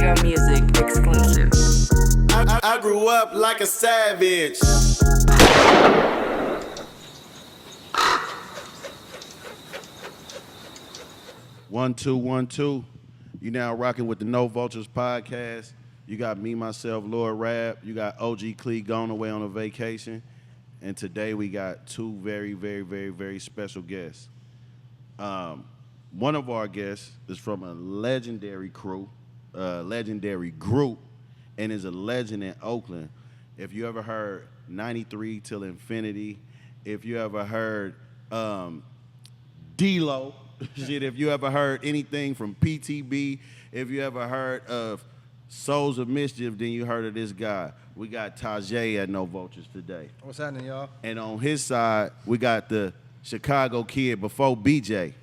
Hiero Music exclusive. I grew up like a savage. One, two, 1, 2. You now rocking with the No Vultures podcast. You got me, myself, Lord Rab. You got OG Clee going away on a vacation. And today we got two very, very, very, very special guests. One of our guests is from a legendary crew, legendary group, and is a legend in Oakland. If you ever heard 93 Till Infinity, if you ever heard D-Lo, shit, if you ever heard anything from PTB, if you ever heard of Souls of Mischief, then you heard of this guy. We got Tajai at No Vultures today. What's happening, y'all? And on his side, we got the Chicago kid before BJ.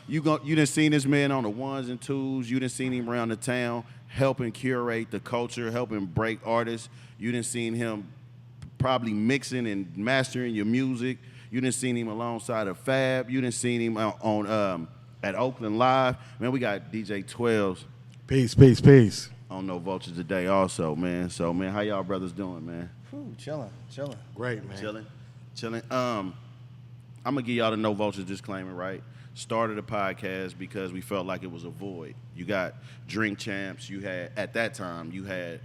You done seen this man on the ones and twos. You done seen him around the town helping curate the culture, helping break artists. You done seen him probably mixing and mastering your music. You done seen him alongside of Fab. You done seen him on at Oakland Live. Man, we got DJ Twelvz. Peace. On No Vultures today also, man. So, man, how y'all brothers doing, man? Chilling. Great, man. Chilling. I'm going to give y'all the No Vultures disclaimer, right? Started a podcast because we felt like it was a void. You got Drink Champs. You had, at that time, you had,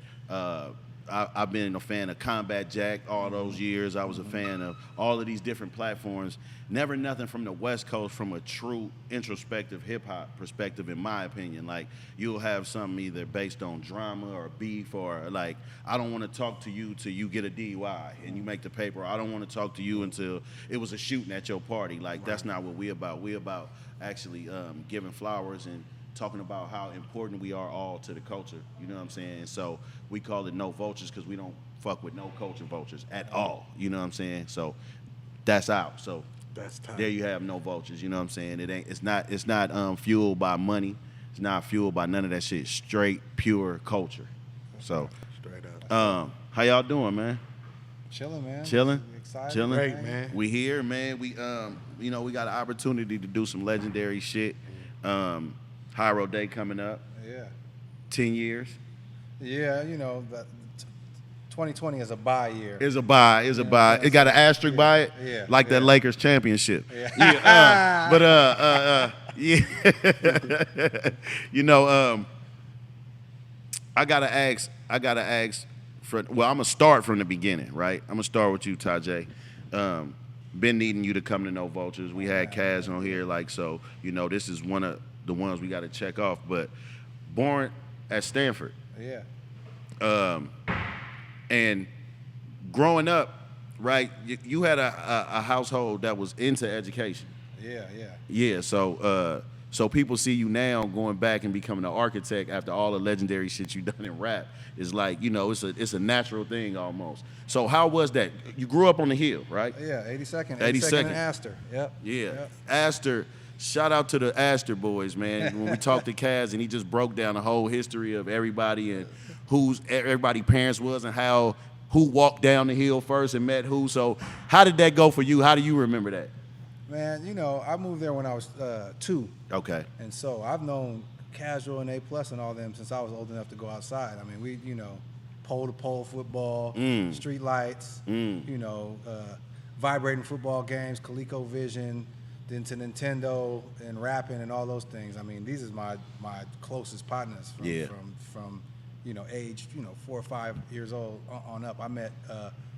I've been a fan of Combat Jack all those years. I was a fan of all of these different platforms. Never nothing from the West Coast from a true introspective hip-hop perspective, in my opinion. Like, you'll have something either based on drama or beef or, like, I don't want to talk to you till you get a DUI and you make the paper. I don't want to talk to you until it was a shooting at your party. Like, that's not what we about. We about actually giving flowers and talking about how important we are all to the culture. You know what I'm saying? And so we call it No Vultures because we don't fuck with no culture vultures at all. You know what I'm saying? So that's out. So That's time. there you have No Vultures. You know what I'm saying? It's not fueled by money. It's not fueled by none of that shit. Straight, pure culture. So Straight up. how y'all doing, man? Chilling, man. Chilling? Excited. Chilling? Great, man. We here, man. We we got an opportunity to do some legendary shit. Hiero Day coming up. Yeah. 10 years. Yeah, 2020 is a bye year. It's a buy. It got an asterisk by it, Yeah, like that yeah. Lakers championship. Yeah. Yeah. I gotta ask. I'm gonna start from the beginning, right? I'm gonna start with you, Tajai. Been needing you to come to No Vultures. We had Kaz on here, so this is one of the ones we got to check off. But born at Stanford. Yeah. And growing up, right, you had a household that was into education. Yeah. Yeah, so people see you now going back and becoming an architect after all the legendary shit you done in rap. Is like, it's a natural thing almost. So how was that? You grew up on the Hill, right? Yeah, 82nd. 82nd. and Astor. Yep. Yeah. Yep. Astor, shout out to the Astor boys, man. When we talked to Kaz and he just broke down the whole history of everybody and who's everybody's parents was and who walked down the hill first and met who. So how did that go for you? How do you remember that? Man, I moved there when I was 2. Okay. And so I've known Casual and A+ and all them since I was old enough to go outside. I mean, we, pole-to-pole football, street lights, vibrating football games, ColecoVision, then to Nintendo and rapping and all those things. I mean, these is my closest partners from age 4 or 5 years old on up. I met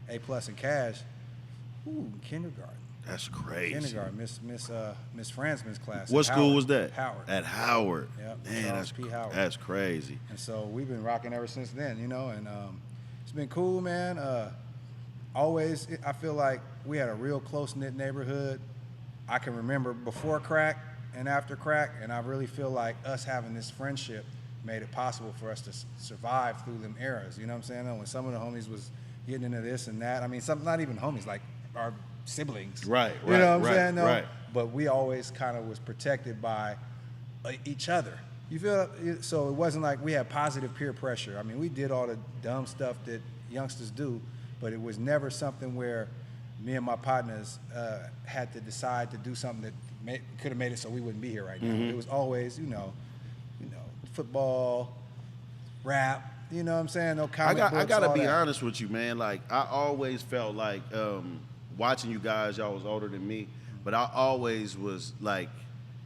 A+ and Cash, in kindergarten. That's crazy. Kindergarten, Miss Fransman's class. What school was that? Howard. At Howard. Yep. Man, Charles P. Howard. That's crazy. And so we've been rocking ever since then, and it's been cool, man. I feel like we had a real close-knit neighborhood. I can remember before crack and after crack, and I really feel like us having this friendship made it possible for us to survive through them eras. You know what I'm saying? When some of the homies was getting into this and that, I mean, some not even homies, like our siblings. Right. You know what I'm saying? No? Right. But we always kind of was protected by each other. You feel? So it wasn't like we had positive peer pressure. I mean, we did all the dumb stuff that youngsters do, but it was never something where me and my partners had to decide to do something that could have made it so we wouldn't be here right now. It was always, football, rap. You know what I'm saying? No comic books. I gotta all be that. honest with you, man. Like I always felt like watching you guys. Y'all was older than me, but I always was like,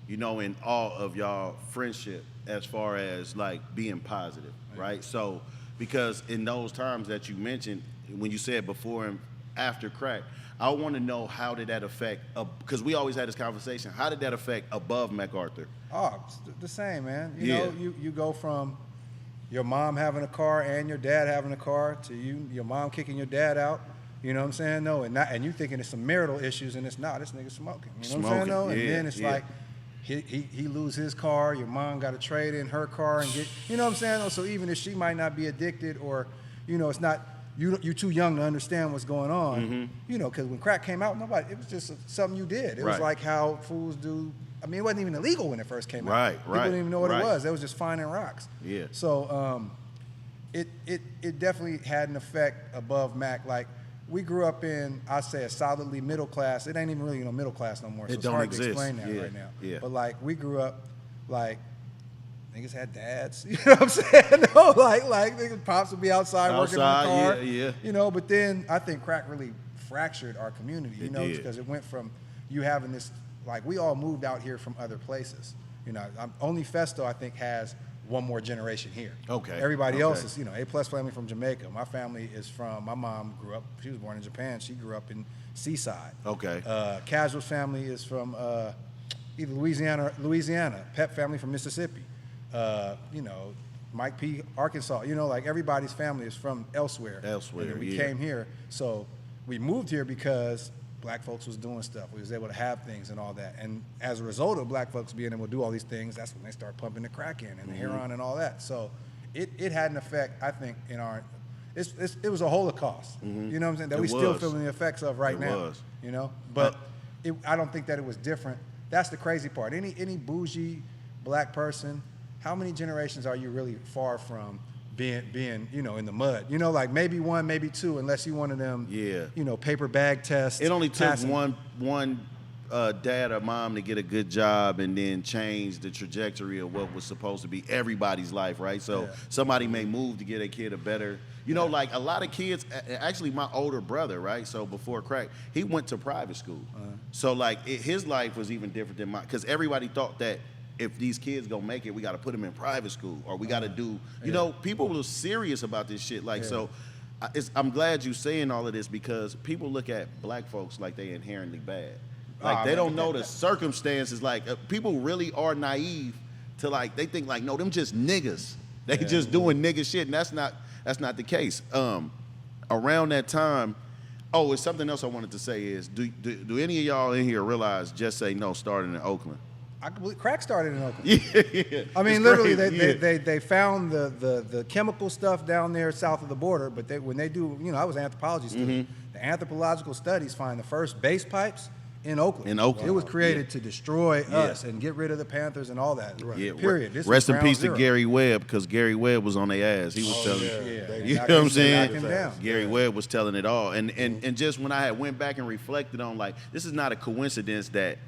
in awe of y'all friendship as far as like being positive, right? So because in those times that you mentioned, when you said before and after crack, I want to know how did that affect? Because we always had this conversation. How did that affect above MacArthur? Oh, it's the same, man. Yeah. You go from your mom having a car and your dad having a car to your mom kicking your dad out. You know what I'm saying? No, and you thinking it's some marital issues, and it's not. This nigga smoking. You know what I'm saying? No, and then it's like he lose his car. Your mom got to trade in her car and get. You know what I'm saying? No, so even if she might not be addicted, or it's not. You're too young to understand what's going on. Because when crack came out, it was just something you did. It was like how fools do. I mean, it wasn't even illegal when it first came out. Right. People didn't even know what it was. They was just finding rocks. Yeah. So it definitely had an effect above Mac. Like, we grew up in, I say, a solidly middle class. It ain't even really middle class no more. So it's hard to explain that right now. Yeah. But like, we grew up like niggas had dads. You know what I'm saying? No, like niggas pops would be outside working in the car. Yeah. But then I think crack really fractured our community. Because it went from you having this. Like, we all moved out here from other places. Only Festo, I think, has one more generation here. Okay. Everybody else is, A+ family from Jamaica. My family is my mom grew up, she was born in Japan. She grew up in Seaside. Okay. Casual's family is from either Louisiana. Pep family from Mississippi. Mike P., Arkansas. Like, everybody's family is from elsewhere. And then we came here. So we moved here because black folks was doing stuff. We was able to have things and all that. And as a result of black folks being able to do all these things, that's when they start pumping the crack in and the heroin and all that. So it had an effect, I think, in our it was a holocaust. You know what I'm saying? That we still feeling the effects of right now. But I don't think that it was different. That's the crazy part. Any bougie black person, how many generations are you really far from being in the mud? Like maybe one, maybe two, unless you one of them, paper bag tests. It only took one dad or mom to get a good job and then change the trajectory of what was supposed to be everybody's life, right? So somebody may move to get a kid a better, like a lot of kids, actually my older brother, right? So before crack, he went to private school. So like his life was even different than mine, because everybody thought that if these kids gonna make it, we gotta put them in private school, or we gotta do, people were serious about this shit. Like, so I'm glad you saying all of this, because people look at black folks like they inherently bad. Like, they don't know the circumstances. Like, people really are naive to, like, they think like, no, them just niggas. They just doing nigga shit, and that's not the case. Around that time, it's something else I wanted to say is, do any of y'all in here realize Just Say No started in Oakland? I believe crack started in Oakland. Yeah. I mean, literally, they found the chemical stuff down there south of the border, but when they do, I was an anthropology student. The anthropological studies find the first base pipes in Oakland. It was created to destroy us and get rid of the Panthers and all that. Period. This Rest in peace zero. to Gary Webb, because Gary Webb was on their ass. He was telling, you know what I'm saying? Gary Webb was telling it all. And just when I had went back and reflected on, like, this is not a coincidence that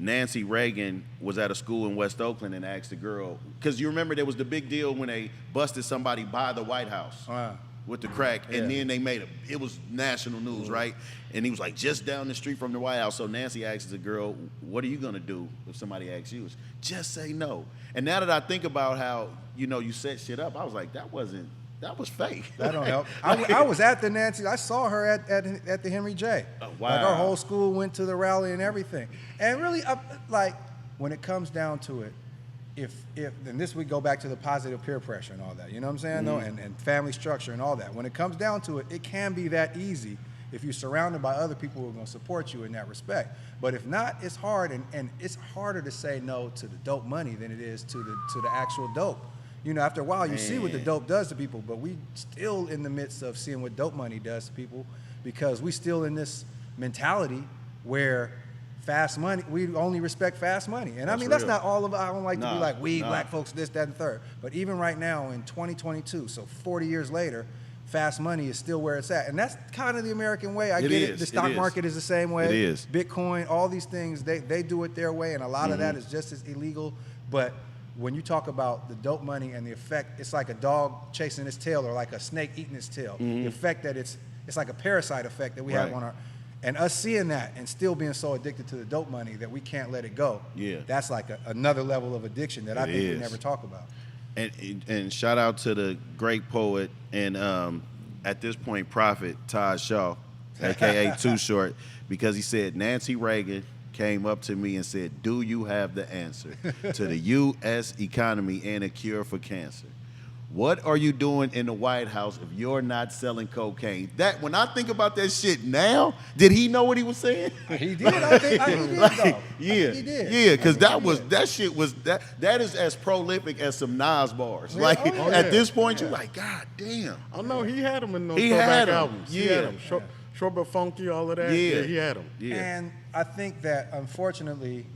Nancy Reagan was at a school in West Oakland and asked the girl, because you remember there was the big deal when they busted somebody by the White House with the crack, and then they made it was national news, right? And he was like, just down the street from the White House. So Nancy asks the girl, what are you gonna do if somebody asks you? Just say no. And now that I think about how, you set shit up, I was like, that was fake. That don't help. I was at the Nancy. I saw her at the Henry J. Oh, wow. Like, our whole school went to the rally and everything. And really, like, when it comes down to it, and this we go back to the positive peer pressure and all that. You know what I'm saying? Though, and family structure and all that. When it comes down to it, it can be that easy if you're surrounded by other people who are going to support you in that respect. But if not, it's hard, and it's harder to say no to the dope money than it is to the actual dope. After a while, you see what the dope does to people, but we still in the midst of seeing what dope money does to people, because we still in this mentality where fast money, we only respect fast money. And that's not all of it. I don't like to be like, black folks, this, that, and third. But even right now in 2022, so 40 years later, fast money is still where it's at. And that's kind of the American way. I It get is, it. The it stock is. market is the same way. It is. Bitcoin, all these things, they do it their way, and a lot of that is just as illegal. But when you talk about the dope money and the effect, it's like a dog chasing its tail or like a snake eating its tail. The effect that it's like a parasite effect that we have Right. on our, and us seeing that and still being so addicted to the dope money that we can't let it go. Yeah. That's like another level of addiction that I It think we is. never talk about. And shout out to the great poet and at this point prophet Todd Shaw, aka Too Short, because he said Nancy Reagan came up to me and said, "Do you have the answer to the U.S. economy and a cure for cancer? What are you doing in the White House if you're not selling cocaine?" That when I think about that shit now, did he know what he was saying? He did. I think he did, though. I think he did. Yeah, because I think that he was did. that shit was that is as prolific as some Nas bars. Yeah, Like oh, yeah. at this point, you're like, God damn. Oh no, he had them in those He throwback had 'em. albums. He Yeah. had them. Short but funky, all of that. Yeah. He had them. Yeah. And I think that unfortunately,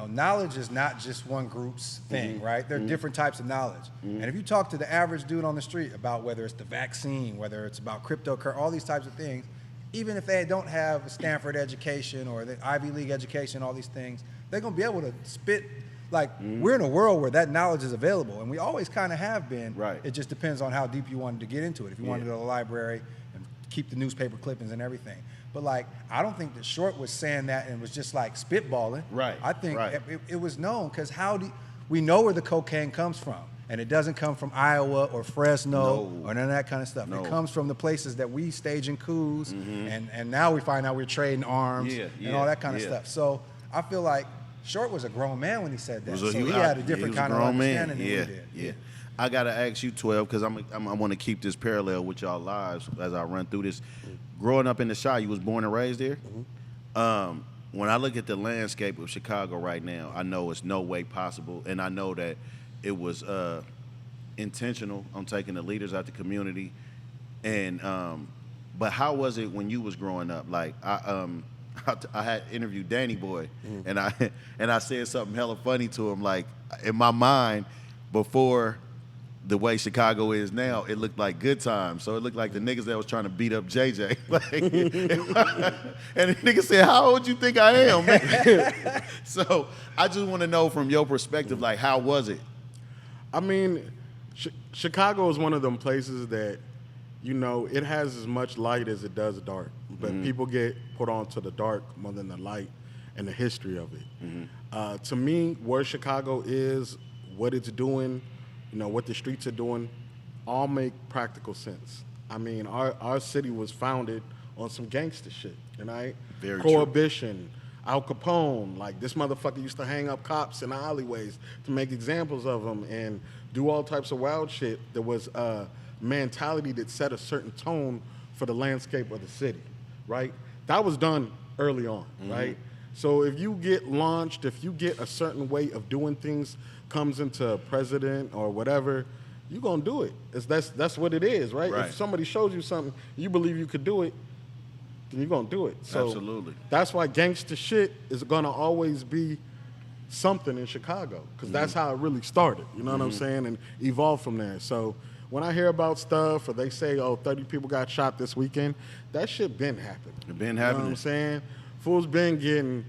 knowledge is not just one group's thing, right? There are different types of knowledge. And if you talk to the average dude on the street about whether it's the vaccine, whether it's about cryptocurrency, all these types of things, even if they don't have a Stanford education or the Ivy League education, all these things, they're gonna be able to spit. Like, we're in a world where that knowledge is available, and we always kind of have been. Right. It just depends on how deep you wanted to get into it. If you wanted to go to the library and keep the newspaper clippings and everything. But like, I don't think that Short was saying that and was just like spitballing. Right, I think right. it was known because we know where the cocaine comes from, and it doesn't come from Iowa or Fresno or none of that kind of stuff. No. It comes from the places that we stage in coups, and now we find out we're trading arms and all that kind of stuff. So I feel like Short was a grown man when he said that. So he had a different kind of understanding than we did. Yeah. I gotta ask you, 12, because I want to keep this parallel with y'all lives as I run through this. Growing up in the Chi, you was born and raised there. When I look at the landscape of Chicago right now, I know it's no way possible, and I know that it was intentional on taking the leaders out the community. And but how was it when you was growing up? Like I had interviewed Danny Boy, and I said something hella funny to him. Like in my mind, before the way Chicago is now, it looked like good times. So it looked like the niggas that was trying to beat up JJ. Like, and the nigga said, "How old you think I am, man?" So I just want to know from your perspective, like, how was it? I mean, Chicago is one of them places that, it has as much light as it does dark. But people get put on to the dark more than the light and the history of it. To me, where Chicago is, what it's doing, what the streets are doing, all make practical sense. I mean, our city was founded on some gangster shit, right? Very Prohibition, Al Capone, like this motherfucker used to hang up cops in the alleyways to make examples of them and do all types of wild shit. There was a mentality that set a certain tone for the landscape of the city, right? That was done early on, right? So if you get launched, if you get a certain way of doing things comes into president or whatever, you're gonna do it. That's what it is, right? Right. If somebody shows you something, you believe you could do it, then you're gonna do it. So Absolutely. that's why gangster shit is gonna always be something in Chicago, because that's how it really started. You know what I'm saying? And evolved from there. So when I hear about stuff or they say, 30 people got shot this weekend, that shit been happening. It been You know happening. what I'm saying? Fools been getting,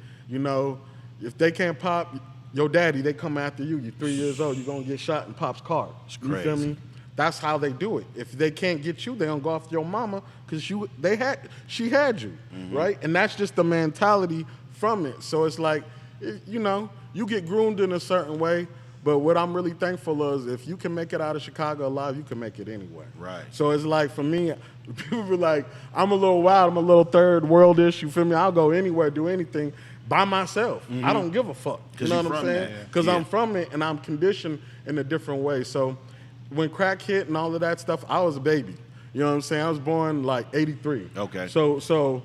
if they can't pop your daddy, they come after you. You're 3 years old, you're gonna get shot in Pop's car. It's You feel crazy. me? That's how they do it. If they can't get you, they gonna go after your mama because she had you, right? And that's just the mentality from it. So it's like, you get groomed in a certain way. But what I'm really thankful is if you can make it out of Chicago alive, you can make it anywhere. Right. So it's like, for me, people be like, I'm a little wild, I'm a little third worldish, you feel me? I'll go anywhere, do anything by myself. I don't give a fuck. You 'Cause know you what I'm from saying? there. Because Yeah. I'm from it and I'm conditioned in a different way. So when crack hit and all of that stuff, I was a baby. You know what I'm saying? I was born like 83. Okay. So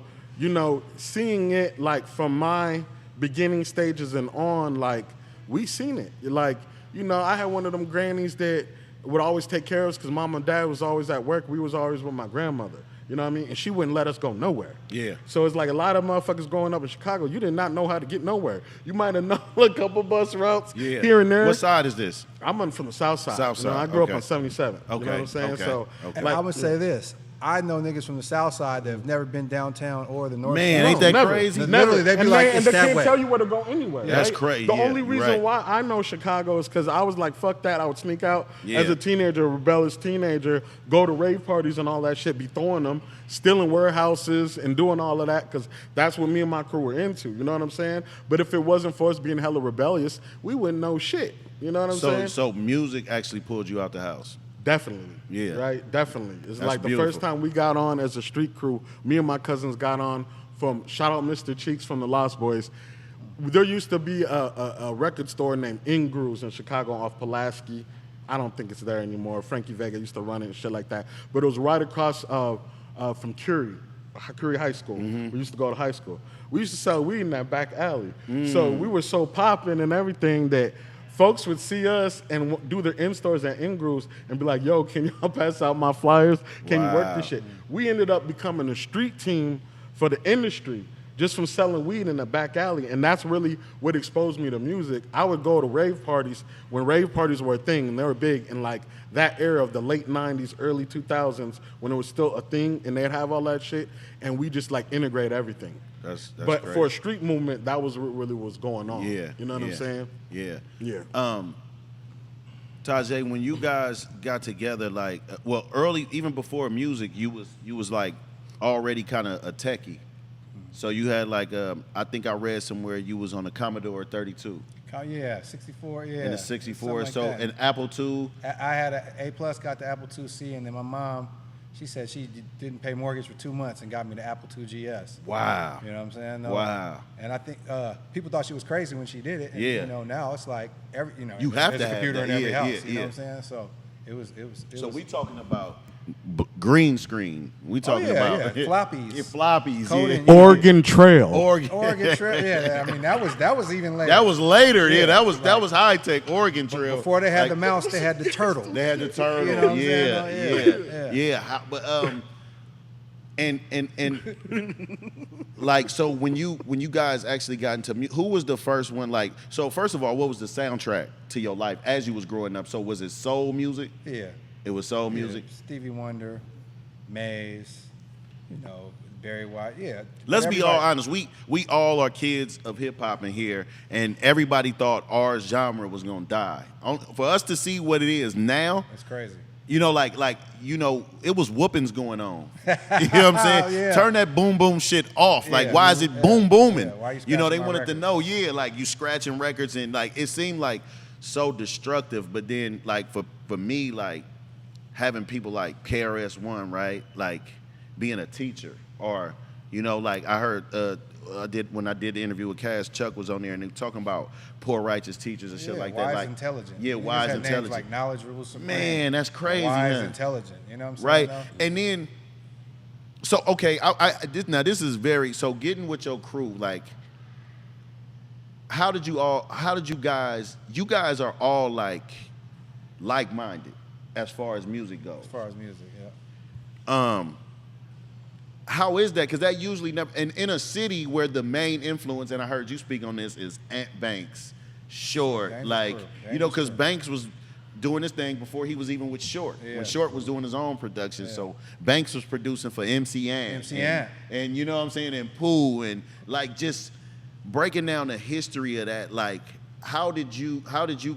seeing it like from my beginning stages and on, like, we seen it. Like, I had one of them grannies that would always take care of us because mom and dad was always at work. We was always with my grandmother. You know what I mean? And she wouldn't let us go nowhere. Yeah. So it's like a lot of motherfuckers growing up in Chicago, you did not know how to get nowhere. You might have known a couple bus routes here and there. What side is this? I'm from the south side. South You know, side, I grew okay. up on 77. You know what I'm saying? Okay, So, okay. And I would say this. I know niggas from the south side that have never been downtown or the north Man, side. ain't that never. crazy? Literally, they be and like, and it's they that can't way. tell you where to go anywhere. That's right? crazy, The yeah, only reason right. why I know Chicago is because I was like, fuck that. I would sneak out Yeah. as a teenager, a rebellious teenager, go to rave parties and all that shit, be throwing them, stealing warehouses and doing all of that because that's what me and my crew were into. You know what I'm saying? But if it wasn't for us being hella rebellious, we wouldn't know shit. You know what I'm saying? So music actually pulled you out the house. Definitely. Yeah. Right? Definitely. It's That's like the beautiful. first time we got on as a street crew, me and my cousins got on from, shout out Mr. Cheeks from the Lost Boys. There used to be a record store named In Grooves in Chicago off Pulaski. I don't think it's there anymore. Frankie Vega used to run it and shit like that. But it was right across from Curie High School. Mm-hmm. We used to go to high school. We used to sell weed in that back alley. So we were so popping and everything that folks would see us and do their in-stores at in-grooves and be like, yo, can y'all pass out my flyers? Can you work this shit? We ended up becoming a street team for the industry just from selling weed in the back alley. And that's really what exposed me to music. I would go to rave parties when rave parties were a thing, and they were big in like that era of the late 90s, early 2000s, when it was still a thing and they'd have all that shit. And we just like integrate everything. That's But great. for a street movement, that was what really was going on. Yeah. You know what I'm saying? Yeah. Yeah. Tajai, when you guys got together, like, well, early, even before music, you was like already kind of a techie. So you had like, I think I read somewhere you was on a Commodore 32 Yeah, 64, yeah. and a 64. something So like that. an Apple II. I had an A+, got the Apple IIc, and then my mom, she said she didn't pay mortgage for 2 months and got me the Apple II GS. Wow. You know what I'm saying? Wow. And I think people thought she was crazy when she did it. And, Yeah. You know, now it's like You have there's to a have computer that. in every Yeah, house. yeah, You know yeah. what I'm saying? So it was. So we talking about green screen. We talking about floppies. Yeah, floppies. Coding, Yeah. Oregon Trail. Oregon Trail. Yeah, I mean that was even later. That was later. Yeah, Yeah, that was high tech. Oregon Trail. Before they had Like, the mouse, they had the turtle. They had the turtle. You know what I'm yeah, saying? yeah. But and like, so when you guys actually got into who was the first one? Like, so first of all, what was the soundtrack to your life as you was growing up? So was it soul music? Yeah. It was soul music. Yeah, Stevie Wonder, Maze, you know, Barry White. Yeah. Let's be all Everybody- honest. We all are kids of hip hop in here, and everybody thought our genre was gonna die. For us to see what it is now, That's crazy. you know, it was whoopings going on. You know what I'm saying? Yeah. Turn that boom boom shit off. Like, Yeah. why is it boom booming? Yeah, why You know, they scratching my wanted to records? know. Yeah, like you scratching records, and like it seemed like so destructive. But then, like for me, like having people like KRS-One, right? Like being a teacher, or you know, like I heard. When I did the interview with Cass, Chuck was on there and they were talking about poor righteous teachers and shit like that. Wise, Like, intelligent. Yeah, Niggas wise, had names intelligent. like knowledge rules supreme. Man, that's crazy. Wise, man. intelligent. You know what I'm saying? Right. though? And then, so okay, this is very, so getting with your crew, like, how did you guys are all like-minded as far as music goes. As far as music, yeah. How is that? Because that usually never, and in a city where the main influence, and I heard you speak on this, is Ant Banks, Short, Dangerous like, Crew. you know, Dangerous because Crew. Banks was doing his thing before he was even with Short. Yeah. When Short was doing his own production, so Banks was producing for MC Ant. MC Ant. And you know what I'm saying, and Pooh, and like just breaking down the history of that, like, how did you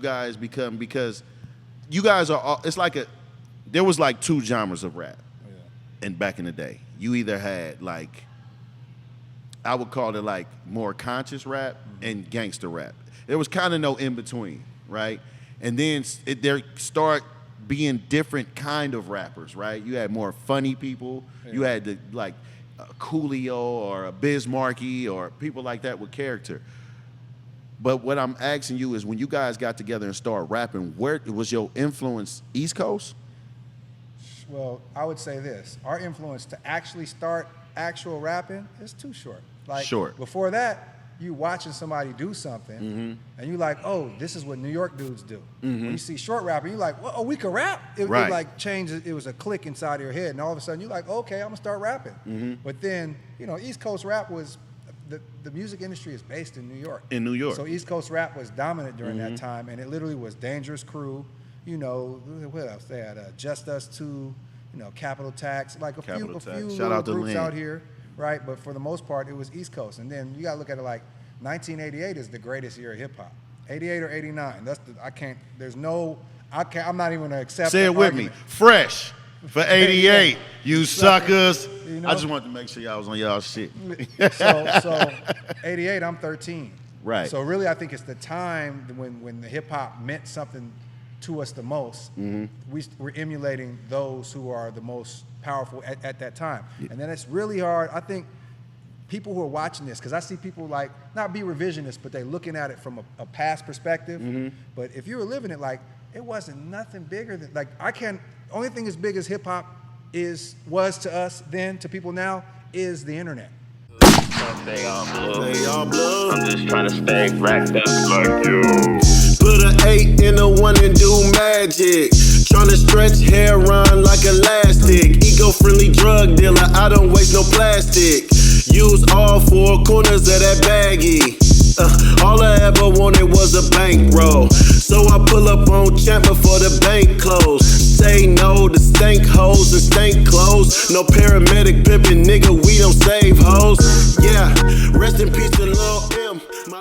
guys become, because you guys are all, it's like there was like two genres of rap. And back in the day, you either had like, I would call it like more conscious rap and gangster rap. There was kind of no in between, right? And then there start being different kind of rappers, right? You had more funny people. You had the like Coolio or a Bismarcky or people like that with character. But what I'm asking you is, when you guys got together and started rapping, where was your influence? East Coast? Well, I would say this. Our influence to actually start actual rapping is too short. Like, Short. Before that, you watching somebody do something, and you like, oh, this is what New York dudes do. When you see short rapping, you like, well, oh, we can rap. It like changed. It was a click inside of your head, and all of a sudden you like, okay, I'm gonna start rapping. But then, you know, East Coast rap was the music industry is based in New York. In New York. So East Coast rap was dominant during that time, and it literally was Dangerous Crew. You know, what else? They had Just Us 2, you know, Capital Tax, like a few Shout out to groups Lynn. out here, right? But for the most part, it was East Coast. And then you got to look at it like 1988 is the greatest year of hip hop. 88 or 89. I'm not even going to accept Say it with argument. me. Fresh for 88, you suckers. You know? I just wanted to make sure y'all was on y'all shit. So 88, I'm 13. Right. So really, I think it's the time when the hip hop meant something to us the most. We're emulating those who are the most powerful at that time. And then it's really hard. I think people who are watching this, because I see people like, not be revisionist, but they're looking at it from a past perspective. But if you were living it, like, it wasn't nothing bigger than, like, only thing as big as hip hop was to us then, to people now, is the internet. Stay on blue. I'm just trying to stay racked up like you. Put an 8 in a 1 and do magic. Tryna stretch hair on like elastic. Eco-friendly drug dealer, I don't waste no plastic. Use all 4 corners of that baggie. All I ever wanted was a bankroll. So I pull up on Champ before the bank close. Say no to stank hoes and stank clothes. No paramedic pimpin', nigga, we don't save hoes. Yeah, rest in peace to Lil' M. My